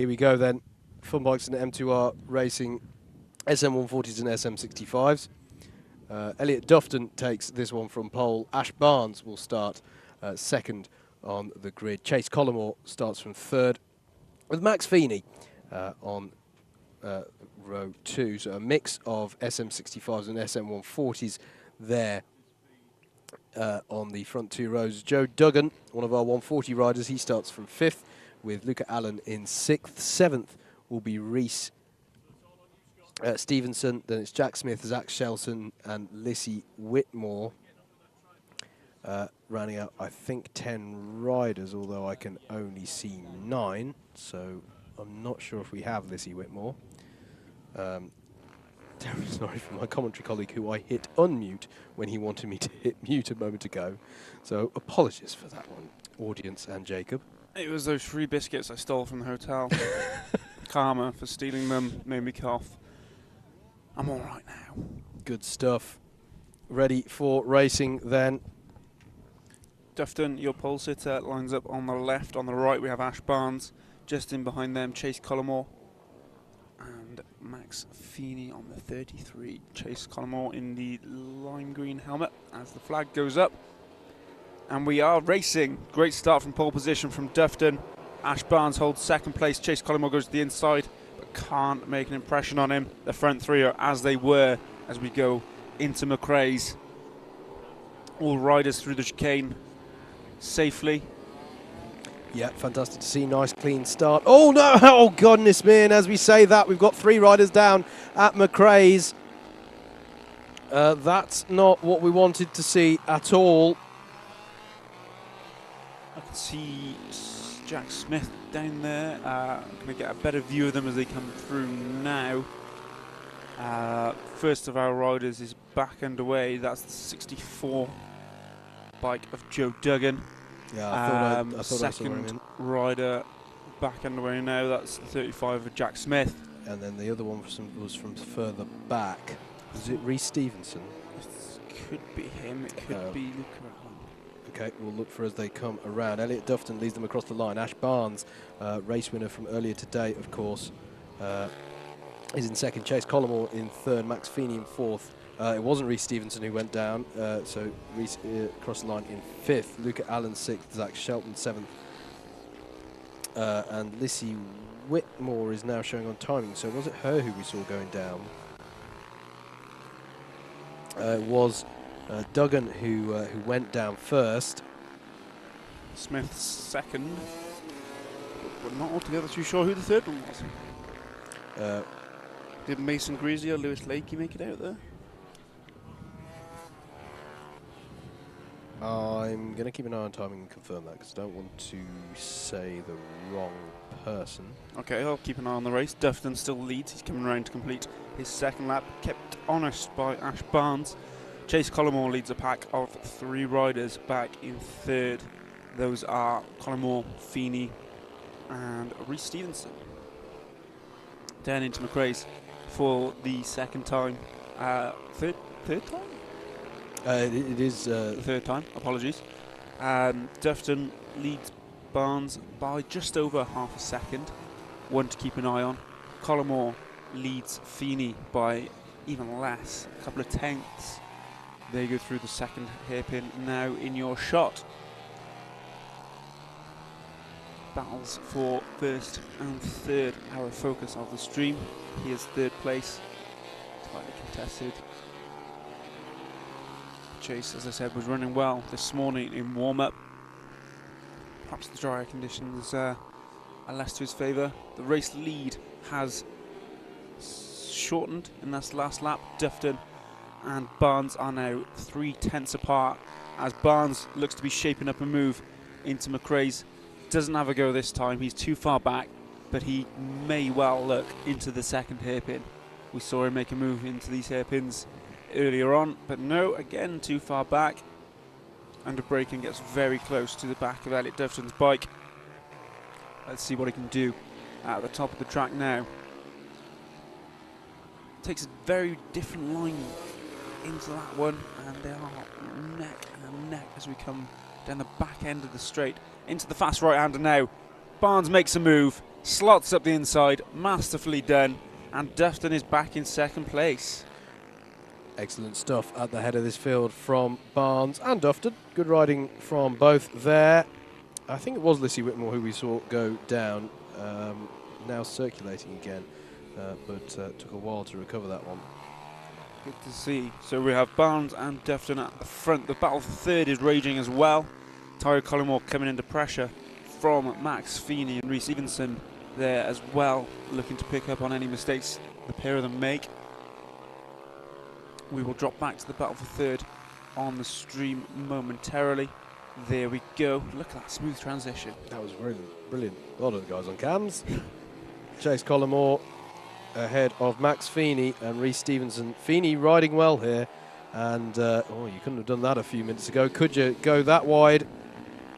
Here we go then. Funbikes and M2R racing SM140s and SM65s. Elliot Dufton takes this one from pole. Ash Barnes will start second on the grid. Chase Collymore starts from third, with Max Feeney on row 2. So a mix of SM65s and SM140s there on the front 2 rows. Joe Duggan, one of our 140 riders, he starts from 5th, with Luca Allen in 6th. 7th will be Reese Stevenson. Then it's Jack Smith, Zach Shelton, and Lissy Whitmore. Rounding out, I think, 10 riders, although I can only see 9. So I'm not sure if we have Lissy Whitmore. Terribly sorry for my commentary colleague, who I hit unmute when he wanted me to hit mute a moment ago. So apologies for that one, audience and Jacob. It was those free biscuits I stole from the hotel. Karma for stealing them made me cough. I'm all right now. Good stuff. Ready for racing then. Dufton, your pole sitter, lines up on the left. On the right, we have Ash Barnes. Just in behind them, Chase Collymore. And Max Feeney on the 33. Chase Collymore in the lime green helmet as the flag goes up. And we are racing. Great start from pole position from Dufton. Ash Barnes holds second place. Chase Collymore goes to the inside, but can't make an impression on him. The front 3 are as they were as we go into McRae's. All riders through the chicane safely. Yeah, fantastic to see. Nice, clean start. Oh, no! Oh, goodness me. And as we say that, we've got 3 riders down at McRae's. That's not what we wanted to see at all. I can see Jack Smith down there. I'm going to get a better view of them as they come through now. First of our riders is back underway. That's the 64 bike of Joe Duggan. Yeah, I thought second rider back underway now. That's the 35 of Jack Smith. And then the other one was from further back. Was it Reese Stevenson? It could be him. It could be Luca. Okay, we'll look for as they come around. Elliot Dufton leads them across the line. Ash Barnes, race winner from earlier today, of course, is in second. Chase Collymore in third. Max Feeney in fourth. It wasn't Reese Stevenson who went down, so Reese across the line in fifth. Luca Allen sixth. Zach Shelton seventh. And Lissy Whitmore is now showing on timing. So was it her who we saw going down? It was Duggan who went down first. Smith second. We're not altogether too sure who the third one was. Did Mason Greasy or Lewis Lakey make it out there? I'm going to keep an eye on timing and confirm that, because I don't want to say the wrong person. Okay, I'll keep an eye on the race. Dufton still leads. He's coming around to complete his second lap, kept honest by Ash Barnes. Chase Collymore leads a pack of 3 riders back in third. Those are Collymore, Feeney, and Reese Stevenson. Down into McRae's for the second time. Third time? It is the third time, apologies. Dufton leads Barnes by just over half a second. One to keep an eye on. Collymore leads Feeney by even less, a couple of tenths. They go through the second hairpin now in your shot. Battles for first and third, our focus of the stream. Here's third place, slightly contested. Chase, as I said, was running well this morning in warm-up. Perhaps the drier conditions are less to his favour. The race lead has shortened in this last lap. Dufton and Barnes are now 3 tenths apart, as Barnes looks to be shaping up a move into McRae's. Doesn't have a go this time. He's too far back, but he may well look into the second hairpin. We saw him make a move into these hairpins earlier on, but no, again too far back. Under braking gets very close to the back of Elliot Dufton's bike. Let's see what he can do at the top of the track now. Takes a very different line into that one, and they are neck and neck as we come down the back end of the straight into the fast right-hander now. Barnes makes a move. slots up the inside, masterfully done, and Dufton is back in second place. Excellent stuff at the head of this field from Barnes and Dufton. Good riding from both there. I think it was Lissy Whitmore who we saw go down, now circulating again, but took a while to recover that one. Good to see. So we have Barnes and Dufton at the front. The battle for third is raging as well. Tyro Collymore coming into pressure from Max Feeney and Reece Stevenson there as well, looking to pick up on any mistakes the pair of them make. We will drop back to the battle for third on the stream momentarily. There we go. Look at that smooth transition. That was brilliant. Brilliant. A lot of the guys on cams. Chase Collymore ahead of Max Feeney and Reece Stevenson. Feeney riding well here, and oh, you couldn't have done that a few minutes ago, could you? Go that wide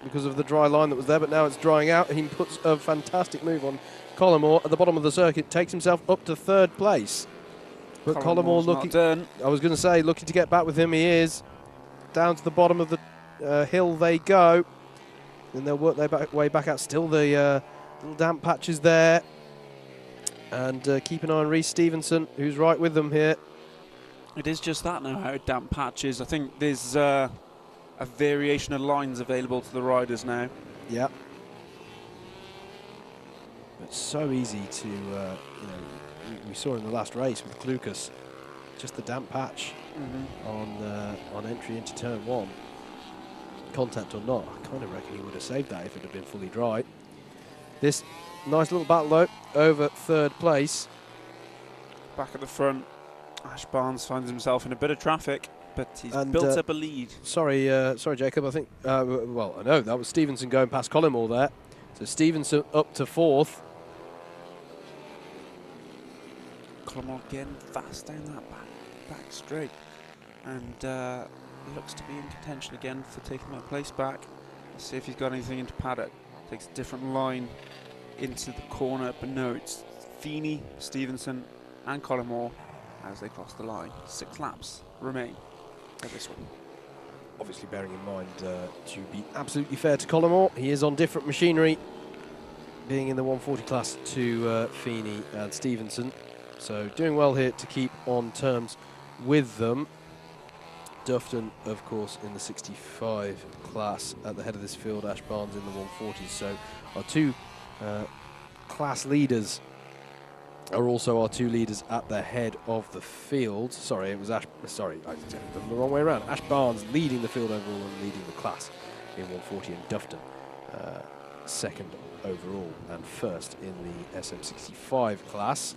because of the dry line that was there, but now it's drying out. He puts a fantastic move on Collymore at the bottom of the circuit, takes himself up to third place. But Collymore looking, done. I was going to say, looking to get back with him. He is. Down to the bottom of the hill they go. And they'll work their way back out. Still the little damp patches there. And keep an eye on Reece Stevenson, who's right with them here. It is just that now, how damp patches. I think there's a variation of lines available to the riders now. Yeah. It's so easy to, we saw in the last race with Lucas, just the damp patch on entry into turn one. Contact or not, I kind of reckon he would have saved that if it had been fully dry. This nice little battle though, over third place. Back at the front, Ash Barnes finds himself in a bit of traffic, but he's built up a lead. Sorry, Jacob, I think, well, I know, that was Stevenson going past Collymore there. So Stevenson up to fourth. Collymore again fast down that back straight, and looks to be in contention again for taking that place back. Let's see if he's got anything into paddock. Takes a different line into the corner, but no, it's Feeney, Stevenson and Collymore as they cross the line. 6 laps remain for this one. Obviously bearing in mind, to be absolutely fair to Collymore, he is on different machinery, being in the 140 class to Feeney and Stevenson. So doing well here to keep on terms with them. Dufton, of course, in the 65 class at the head of this field. Ash Barnes in the 140s. So our two class leaders are also our two leaders at the head of the field. Sorry, it was Ash. Sorry, I did it the wrong way around. Ash Barnes leading the field overall and leading the class in 140, and Dufton second overall and first in the SM65 class.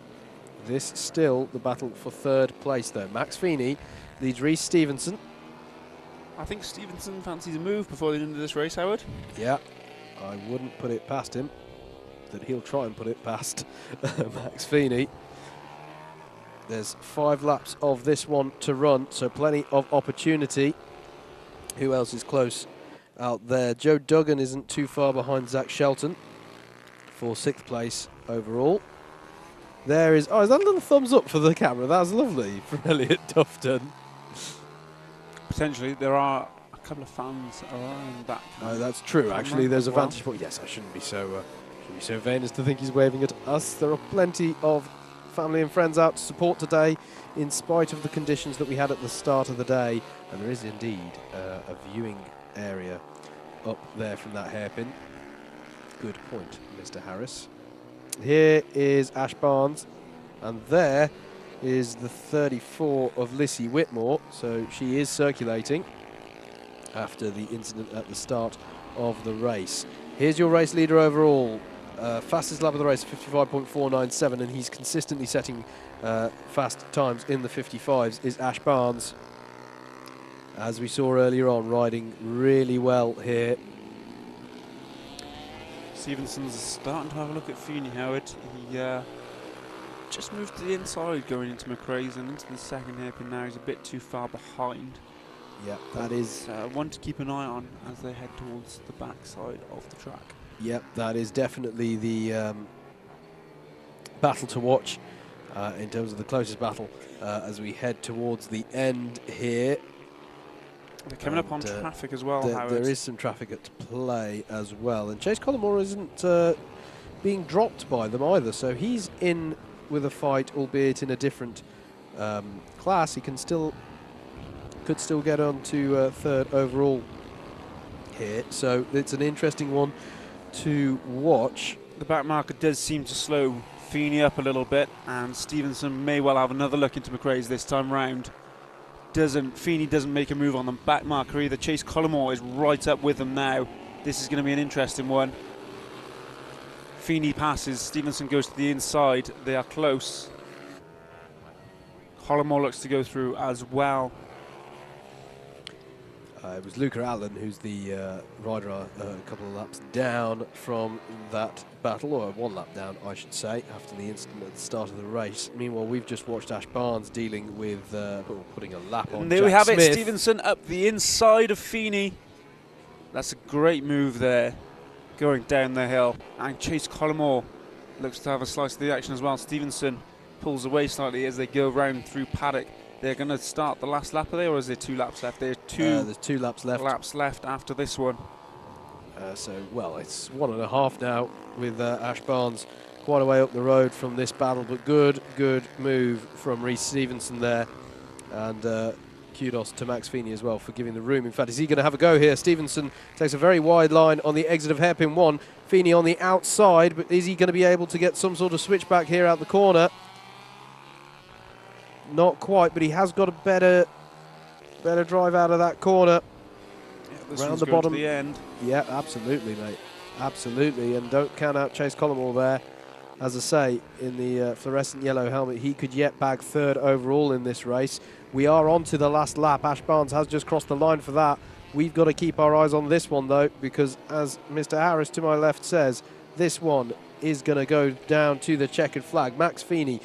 This still the battle for third place though. Max Feeney leads Reece Stevenson. I think Stevenson fancies a move before the end of this race, Howard. Yeah, I wouldn't put it past him that he'll try and put it past Max Feeney. There's 5 laps of this one to run, so plenty of opportunity. Who else is close out there? Joe Duggan isn't too far behind Zach Shelton for 6th place overall. There is, is that a little thumbs up for the camera? That was lovely from Elliot Dufton. Potentially, there are a couple of fans around that. That's true. Actually, there's a vantage point. Yes, I shouldn't be so vain as to think he's waving at us. There are plenty of family and friends out to support today, in spite of the conditions that we had at the start of the day. And there is indeed a viewing area up there from that hairpin. Good point, Mr. Harris. Here is Ash Barnes, and there is the 34 of Lissy Whitmore. So she is circulating after the incident at the start of the race. Here's your race leader overall. Fastest lap of the race, 55.497, and he's consistently setting fast times in the 55s, is Ash Barnes. As we saw earlier on, riding really well here. Stevenson's starting to have a look at Feeney, Howard. He just moved to the inside going into McRae's and into the second hairpin now. He's a bit too far behind. Yeah, that is one to keep an eye on as they head towards the backside of the track. Yep, that is definitely the battle to watch in terms of the closest battle as we head towards the end here. They're coming up on traffic as well, Howard. There is some traffic at play as well. And Chase Collymore isn't being dropped by them either. So he's in with a fight, albeit in a different class. He could still get on to third overall here. So it's an interesting one to watch. The back marker does seem to slow Feeney up a little bit, and Stevenson may well have another look into McRae's this time round. Feeney doesn't make a move on the back marker either. Chase Collymore is right up with them now. This is going to be an interesting one. Feeney passes, Stevenson goes to the inside. They are close. Collymore looks to go through as well. It was Luca Allen who's the rider a couple of laps down from that battle, or 1 lap down, I should say, after the incident at the start of the race. Meanwhile, we've just watched Ash Barnes dealing with putting a lap on. And there Jack we have Smith. it, Stevenson up the inside of Feeney. That's a great move there, going down the hill. And Chase Collymore looks to have a slice of the action as well. Stevenson pulls away slightly as they go round through paddock. They're going to start the last lap, are they, or is there 2 laps left? There's 2 laps left. After this one. Well, it's 1.5 now with Ash Barnes quite a way up the road from this battle, but good move from Reece Stevenson there. And kudos to Max Feeney as well for giving the room. In fact, is he going to have a go here? Stevenson takes a very wide line on the exit of hairpin 1. Feeney on the outside, but is he going to be able to get some sort of switchback here out the corner? Not quite, but he has got a better drive out of that corner. Yeah, round the bottom. To the end. Yeah, absolutely, mate. Absolutely. And don't count out Chase Collymore there. As I say, in the fluorescent yellow helmet, he could yet bag third overall in this race. We are on to the last lap. Ash Barnes has just crossed the line for that. We've got to keep our eyes on this one, though, because as Mr. Harris to my left says, this one is going to go down to the checkered flag. Max Feeney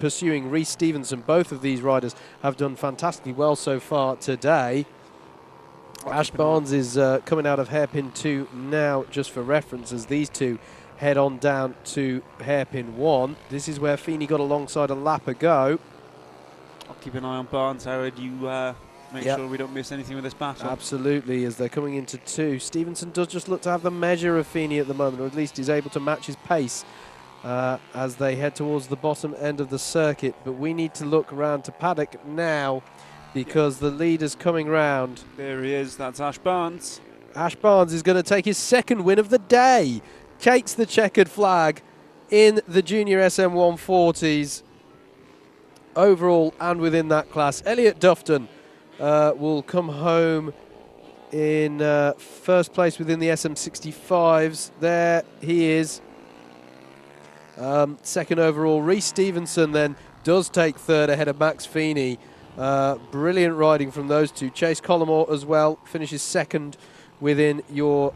pursuing Reece Stevenson. Both of these riders have done fantastically well so far today. Ash Barnes is coming out of hairpin 2 now, just for reference, as these two head on down to hairpin 1. This is where Feeney got alongside a lap ago. I'll keep an eye on Barnes, Howard. You make sure we don't miss anything with this battle. Absolutely, as they're coming into 2. Stevenson does just look to have the measure of Feeney at the moment, or at least he's able to match his pace as they head towards the bottom end of the circuit. But we need to look around to paddock now, because the leader's coming round. There he is, that's Ash Barnes. Ash Barnes is going to take his 2nd win of the day. Takes the checkered flag in the junior SM140s overall and within that class. Elliot Dufton will come home in 1st place within the SM65s. There he is. 2nd overall. Reece Stevenson then does take 3rd ahead of Max Feeney. Brilliant riding from those two. Chase Collymore as well finishes 2nd within your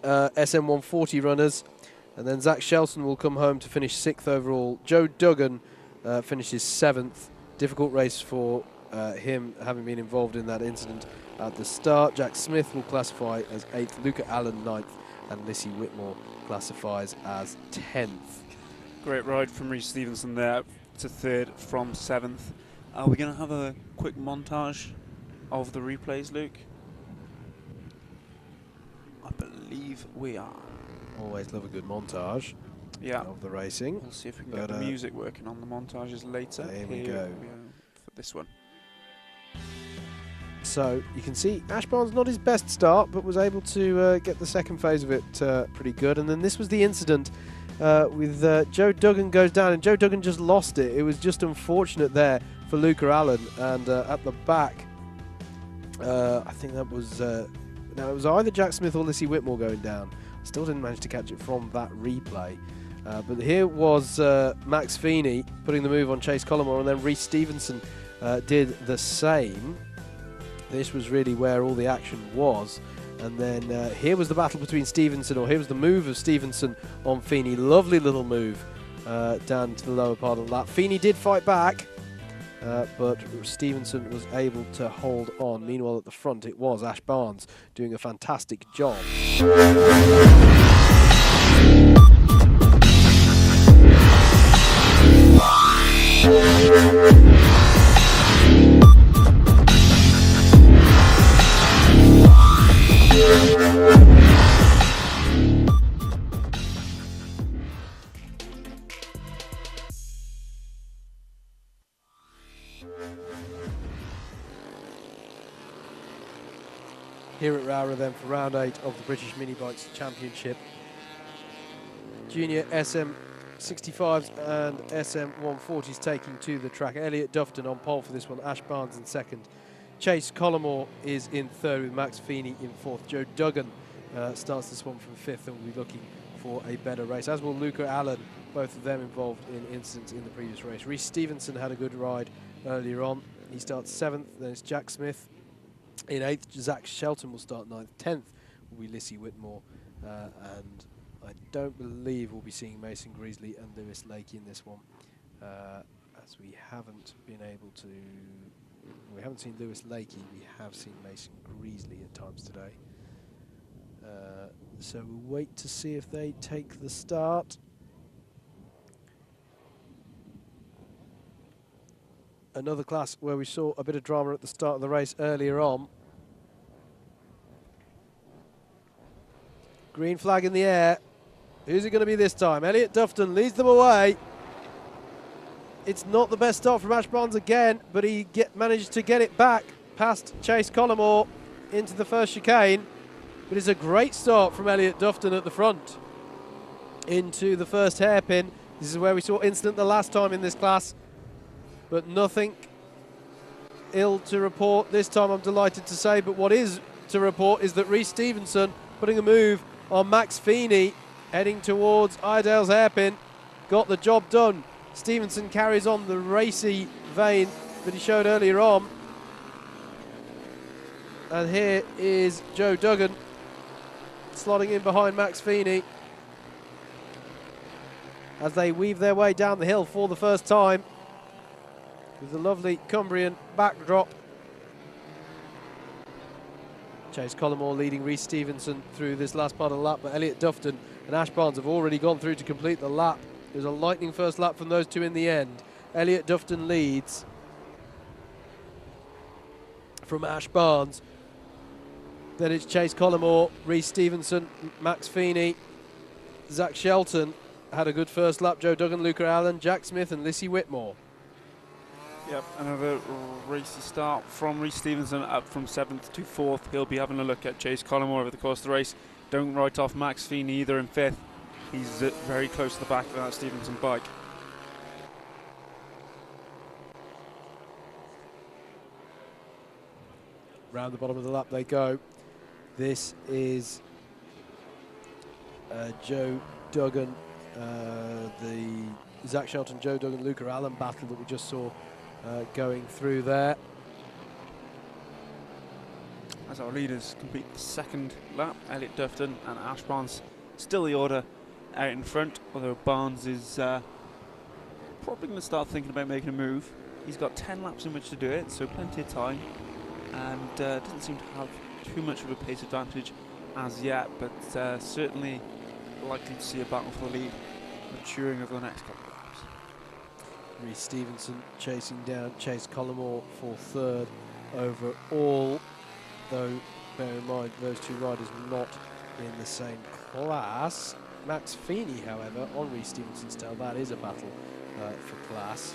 SM140 runners. And then Zach Shelton will come home to finish 6th overall. Joe Duggan finishes 7th. Difficult race for him, having been involved in that incident at the start. Jack Smith will classify as 8th. Luca Allen 9th. And Lissy Whitmore classifies as 10th. Great ride from Reece Stevenson there to 3rd from 7th. Are we going to have a quick montage of the replays, Luke? I believe we are. Always love a good montage of the racing. We'll see if we can get the music working on the montages later. Here we go. For this one. So you can see Ash Barnes not his best start, but was able to get the 2nd phase of it pretty good. And then this was the incident with Joe Duggan goes down, and Joe Duggan just lost it. It was just unfortunate there for Luca Allen. And at the back, I think that was now it was either Jack Smith or Lissy Whitmore going down. Still didn't manage to catch it from that replay. But here was Max Feeney putting the move on Chase Collymore, and then Reece Stevenson did the same. This was really where all the action was. And then here was the battle between Stevenson, or here was the move of Stevenson on Feeney. Lovely little move down to the lower part of the lap. Feeney did fight back, but Stevenson was able to hold on. Meanwhile, at the front, it was Ash Barnes doing a fantastic job. here at Rowrah then for round 8 of the British Mini Bikes Championship. Junior SM65s and SM140s taking to the track. Elliot Dufton on pole for this one, Ash Barnes in second. Chase Collymore is in third with Max Feeney in fourth. Joe Duggan starts this one from fifth and will be looking for a better race, as will Luca Allen, both of them involved in incidents in the previous race. Rhys Stevenson had a good ride earlier on. He starts seventh, then it's Jack Smith in eighth. Zach Shelton will start ninth. 10th will be Lissy Whitmore, and I don't believe we'll be seeing Mason Greasley and Lewis Lakey in this one, as we haven't been able to. We haven't seen Lewis Lakey, we have seen Mason Greasley at times today. So we'll wait to see if they take the start. Another class where we saw a bit of drama at the start of the race earlier on. Green flag in the air. Who's it going to be this time? Elliot Dufton leads them away. It's not the best start from Ash Barnes again, but he managed to get it back past Chase Collymore into the first chicane. But it's a great start from Elliot Dufton at the front into the first hairpin. This is where we saw incident the last time in this class, but nothing ill to report this time, I'm delighted to say. But what is to report is that Rhys Stevenson putting a move on Max Feeney heading towards Iredale's hairpin got the job done. Stevenson carries on the racy vein that he showed earlier on. And here is Joe Duggan slotting in behind Max Feeney as they weave their way down the hill for the first time with the lovely Cumbrian backdrop. Chase Collymore leading Rhys Stevenson through this last part of the lap, but Elliot Dufton and Ash Barnes have already gone through to complete the lap. It was a lightning first lap from those two in the end. Elliot Dufton leads from Ash Barnes. Then it's Chase Collymore, Rhys Stevenson, Max Feeney, Zach Shelton had a good first lap. Joe Duggan, Luca Allen, Jack Smith and Lissy Whitmore. Yep, another racy start from Rhys Stevenson, up from 7th to 4th. He'll be having a look at Chase Collymore over the course of the race. Don't write off Max Feeney either in 5th. He's very close to the back of that Stevenson bike. Round the bottom of the lap they go. This is Joe Duggan, the Zach Shelton, Joe Duggan, Luca Allen battle that we just saw going through there. As our leaders complete the second lap, Elliot Dufton and Ash Barnes still the order out in front, although Barnes is probably going to start thinking about making a move. He's got 10 laps in which to do it, so plenty of time, and doesn't seem to have too much of a pace advantage as yet, but certainly likely to see a battle for the lead maturing over the next couple of laps. Rhys Stevenson chasing down Chase Collymore for third overall, though bear in mind those two riders not in the same class. Max Feeney, however, on Rhys Stevenson's tail, that is a battle for class.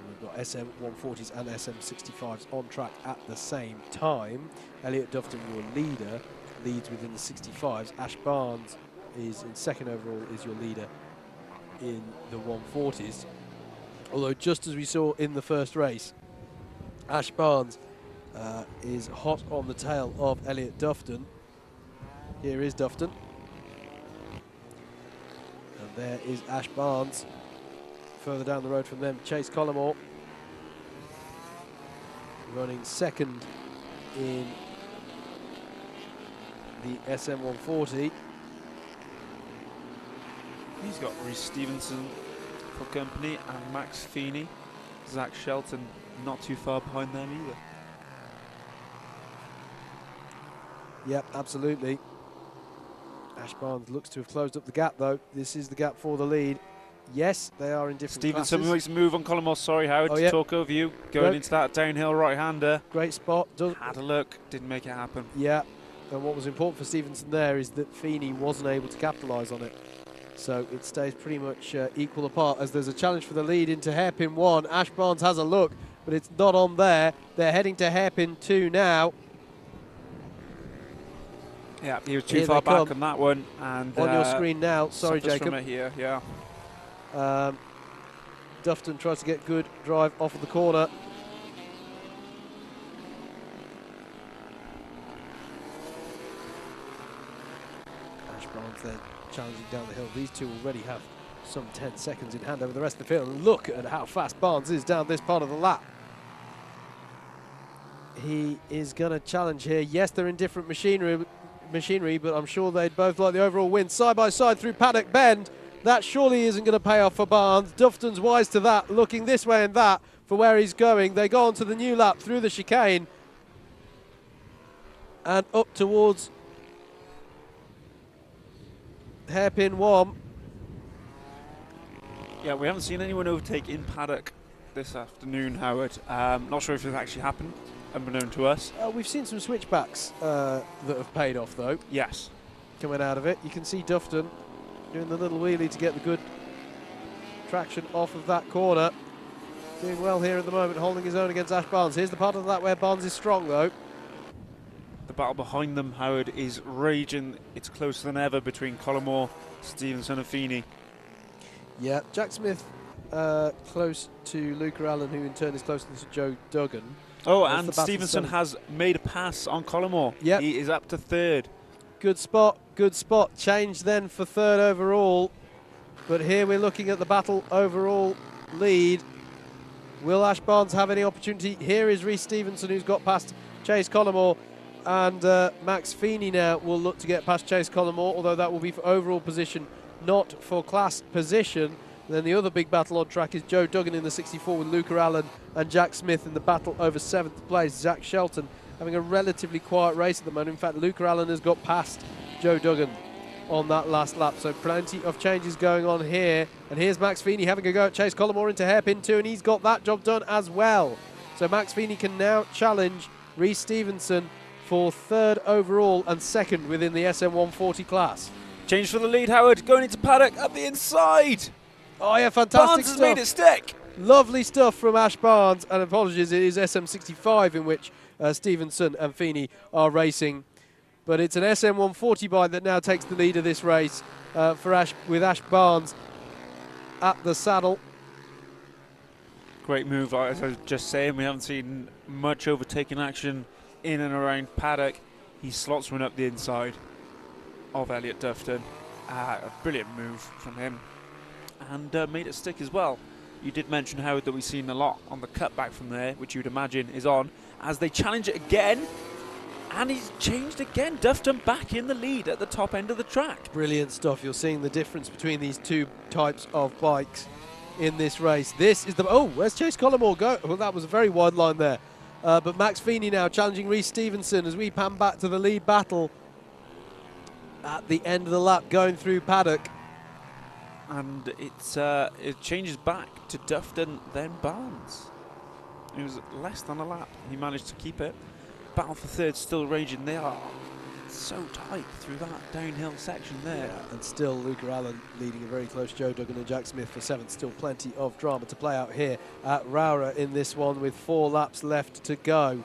We've got SM140s and SM65s on track at the same time. Elliot Dufton, your leader, leads within the 65s. Ash Barnes is in second overall, is your leader in the 140s. Although just as we saw in the first race, Ash Barnes is hot on the tail of Elliot Dufton. Here is Dufton. And there is Ash Barnes. Further down the road from them, Chase Collymore running second in the SM140. He's got Rhys Stevenson for company and Max Feeney. Zach Shelton not too far behind them either. Yep, absolutely. Ash Barnes looks to have closed up the gap, though. This is the gap for the lead. Yes, they are in different Stevenson classes. makes a move on Collymore. Sorry, Howard, Oh, to yep. talk over you. Going into that downhill right-hander. Great spot. Had a look, didn't make it happen. Yeah, and what was important for Stevenson there is that Feeney wasn't able to capitalise on it. So it stays pretty much equal apart as there's a challenge for the lead into hairpin 1. Ash Barnes has a look but it's not on there. They're heading to hairpin 2 now. Yeah, he was too far back on that one. And on your screen now. Sorry, Jacob. From it here, yeah. Dufton tries to get good drive off of the corner. Ash Barnes there challenging down the hill. These two already have some 10 seconds in hand over the rest of the field. And look at how fast Barnes is down this part of the lap. He is going to challenge here. Yes, they're in different machinery, but I'm sure they'd both like the overall win. Side by side through Paddock Bend. That surely isn't going to pay off for Barnes. Dufton's wise to that, looking this way and that for where he's going. They go on to the new lap through the chicane and up towards hairpin 1. Yeah, we haven't seen anyone overtake in paddock this afternoon, Howard. Not sure if it's actually happened, unbeknown to us. We've seen some switchbacks that have paid off, though. Yes. Coming out of it. You can see Dufton doing the little wheelie to get the good traction off of that corner. Doing well here at the moment, holding his own against Ash Barnes. Here's the part of that where Barnes is strong, though. The battle behind them, Howard, is raging. It's closer than ever between Collymore, Stevenson and Feeney. Yeah, Jack Smith close to Luca Allen, who in turn is closer to Joe Duggan. Oh, and Stevenson has made a pass on Collymore. Yep. He is up to third. Good spot, good spot. Change then for third overall. But here we're looking at the battle overall lead. Will Ash Barnes have any opportunity? Here is Rhys Stevenson, who's got past Chase Collymore. And Max Feeney now will look to get past Chase Collymore, although that will be for overall position, not for class position. And then the other big battle on track is Joe Duggan in the 64 with Luca Allen and Jack Smith in the battle over 7th place. Zach Shelton having a relatively quiet race at the moment. In fact, Luca Allen has got past Joe Duggan on that last lap. So plenty of changes going on here. And here's Max Feeney having a go at Chase Collymore into hairpin 2, and he's got that job done as well. So Max Feeney can now challenge Rhys Stevenson for third overall and second within the SM140 class. Change for the lead, Howard, going into paddock up the inside. Oh yeah, fantastic Barnes stuff. has made it stick. Lovely stuff from Ash Barnes, and apologies, it is SM65 in which Stevenson and Feeney are racing. But it's an SM140 bike that now takes the lead of this race with Ash Barnes at the saddle. Great move, as I was just saying. We haven't seen much overtaking action in and around paddock. He slots one up the inside of Elliot Dufton. A brilliant move from him, and made it stick as well. You did mention, Howard, that we've seen a lot on the cutback from there, which you'd imagine is on, as they challenge it again, and he's changed again. Dufton back in the lead at the top end of the track. Brilliant stuff. You're seeing the difference between these two types of bikes in this race. This is the... Oh, where's Chase Collymore go? Well, that was a very wide line there. But Max Feeney now challenging Rhys Stevenson as we pan back to the lead battle at the end of the lap going through paddock. And it changes back to Dufton, then Barnes. It was less than a lap. He managed to keep it. Battle for third still raging. They are so tight through that downhill section there. Yeah, and still Luca Allen leading a very close Joe Duggan and Jack Smith for 7th. Still plenty of drama to play out here at Rowrah in this one with 4 laps left to go.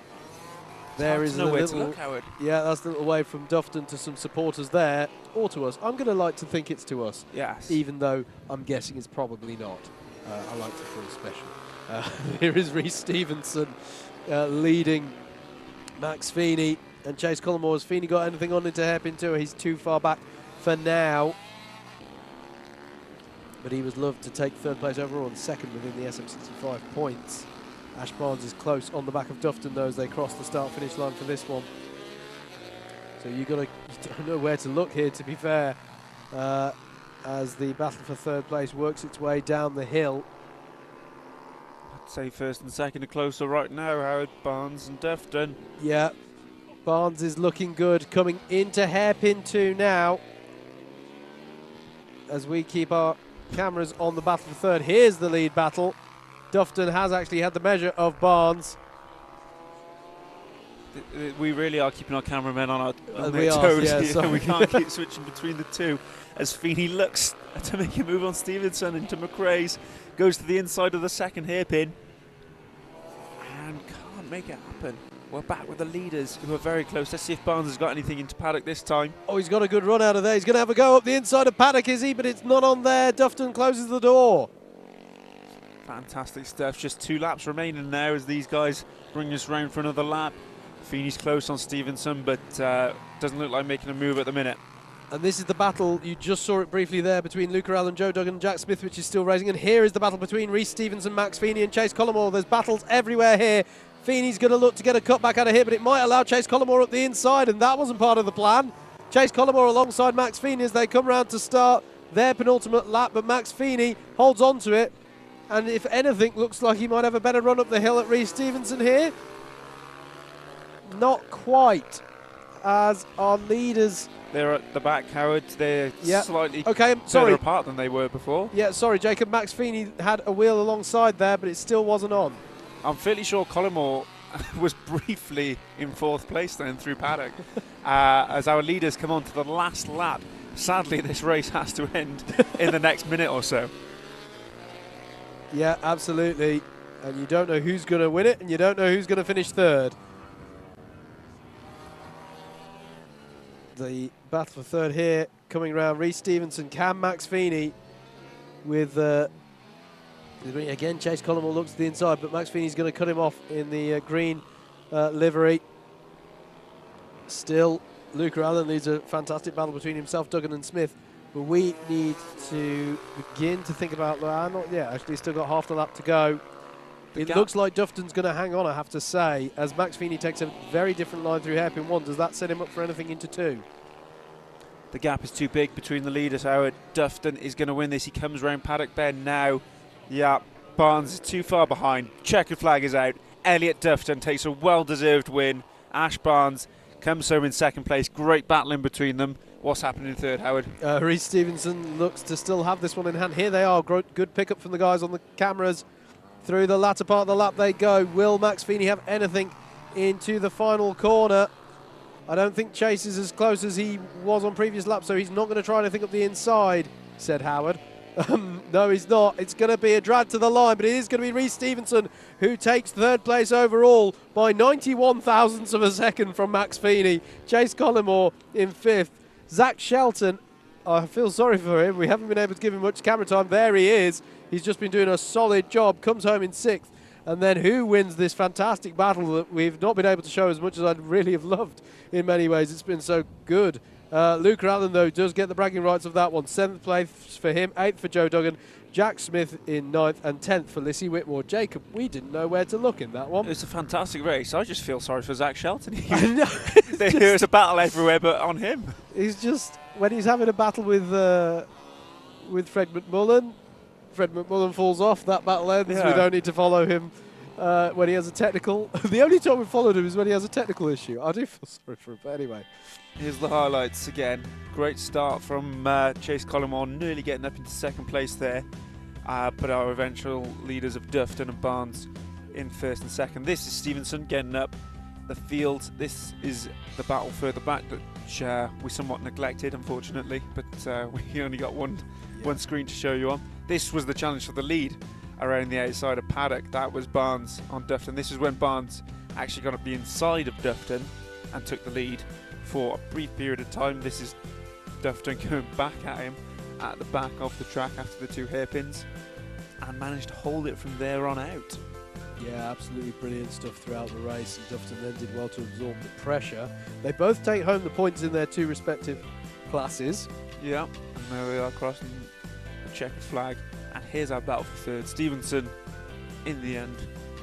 There is a nowhere little, to look, Howard. Yeah, that's a little wave from Dufton to some supporters there, or to us. I'm going to like to think it's to us. Yes. Even though I'm guessing it's probably not. I like to feel special. Here is Rhys Stevenson leading Max Feeney and Chase Collymore. Has Feeney got anything on into hairpin 2? He's too far back for now. But he was loved to take third place overall and second within the SM65 points. Ash Barnes is close on the back of Dufton though as they cross the start-finish line for this one. So you don't know where to look here, to be fair, as the battle for third place works its way down the hill. I'd say first and second are closer right now, Howard. Barnes and Dufton. Yeah, Barnes is looking good, coming into hairpin 2 now. As we keep our cameras on the battle for third. Here's the lead battle. Dufton has actually had the measure of Barnes. We really are keeping our cameramen on their we toes are, yeah, here. We can't keep switching between the two as Feeney looks to make a move on Stevenson into McRae's. Goes to the inside of the second hairpin. couldn't make it happen. We're back with the leaders who are very close. Let's see if Barnes has got anything into paddock this time. Oh, he's got a good run out of there. He's going to have a go up the inside of paddock, is he? But it's not on there. Dufton closes the door. Fantastic stuff. Just 2 laps remaining now as these guys bring us round for another lap. Feeney's close on Stevenson, but doesn't look like making a move at the minute. And this is the battle, you just saw it briefly there, between Luca Allen, Joe Duggan and Jack Smith, which is still racing. And here is the battle between Rhys Stevenson, Max Feeney and Chase Collymore. There's battles everywhere here. Feeney's going to look to get a cutback out of here, but it might allow Chase Collymore up the inside, and that wasn't part of the plan. Chase Collymore alongside Max Feeney as they come round to start their penultimate lap, but Max Feeney holds on to it, and if anything, looks like he might have a better run up the hill at Rhys Stevenson here. Not quite, as our leaders... They're at the back, Howard. They're slightly further apart than they were before. Yeah, sorry, Jacob. Max Feeney had a wheel alongside there, but it still wasn't on. I'm fairly sure Collymore was briefly in 4th place then through paddock as our leaders come on to the last lap. Sadly, this race has to end in the next minute or so. Yeah, absolutely. And you don't know who's going to win it, and you don't know who's going to finish 3rd. The battle for 3rd here coming round. Rhys Stevenson, Max Feeney with again, Chase Collymore looks to the inside, but Max Feeney's going to cut him off in the green livery. Still, Luca Allen leads a fantastic battle between himself, Duggan and Smith, but we need to begin to think about, actually still got half the lap to go. It looks like Dufton's going to hang on, I have to say, as Max Feeney takes a very different line through hairpin 1. Does that set him up for anything into 2? The gap is too big between the leaders, Howard. Dufton is going to win this. He comes round paddock bend now. Yeah, Barnes is too far behind. Checkered flag is out. Elliot Dufton takes a well-deserved win. Ash Barnes comes home in 2nd place. Great battle in between them. What's happening in 3rd, Howard? Rhys Stevenson looks to still have this one in hand. Here they are. Good pickup from the guys on the cameras. Through the latter part of the lap they go. Will Max Feeney have anything into the final corner? I don't think Chase is as close as he was on previous laps, so he's not going to try anything up the inside, said Howard. No, he's not. It's going to be a drag to the line, but it is going to be Rhys Stevenson who takes 3rd place overall by 91 thousandths of a second from Max Feeney. Chase Collymore in 5th. Zach Shelton, I feel sorry for him. We haven't been able to give him much camera time. There he is. He's just been doing a solid job, comes home in 6th. And then who wins this fantastic battle that we've not been able to show as much as I'd really have loved in many ways. It's been so good. Luca Allen, though, does get the bragging rights of that one. 7th place for him, 8th for Joe Duggan, Jack Smith in 9th, and 10th for Lissy Whitmore. Jacob, we didn't know where to look in that one. It's a fantastic race. I just feel sorry for Zach Shelton. I know. There's a battle everywhere but on him. He's just, when he's having a battle with Fred McMullen, Fred McMullen falls off, that battle ends. Yeah. We don't need to follow him when he has a technical. The only time we followed him is when he has a technical issue. I do feel sorry for him, but anyway. Here's the highlights again. Great start from Chase Collymore, nearly getting up into 2nd place there. But our eventual leaders of Dufton and Barnes in 1st and 2nd. This is Stevenson getting up the field. This is the battle further back that we somewhat neglected, unfortunately. But we only got one screen to show you on. This was the challenge for the lead around the outside of paddock. That was Barnes on Dufton. This is when Barnes actually got up the inside of Dufton and took the lead for a brief period of time. This is Dufton going back at him at the back of the track after the 2 hairpins and managed to hold it from there on out. Yeah, absolutely brilliant stuff throughout the race, and Dufton then did well to absorb the pressure. They both take home the points in their 2 respective classes. Yeah, and there we are crossing the checkered flag. And here's our battle for 3rd. Stevenson, in the end,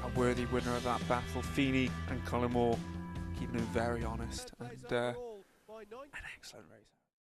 a worthy winner of that battle. Feeney and Collymore keeping him very honest, and an excellent race.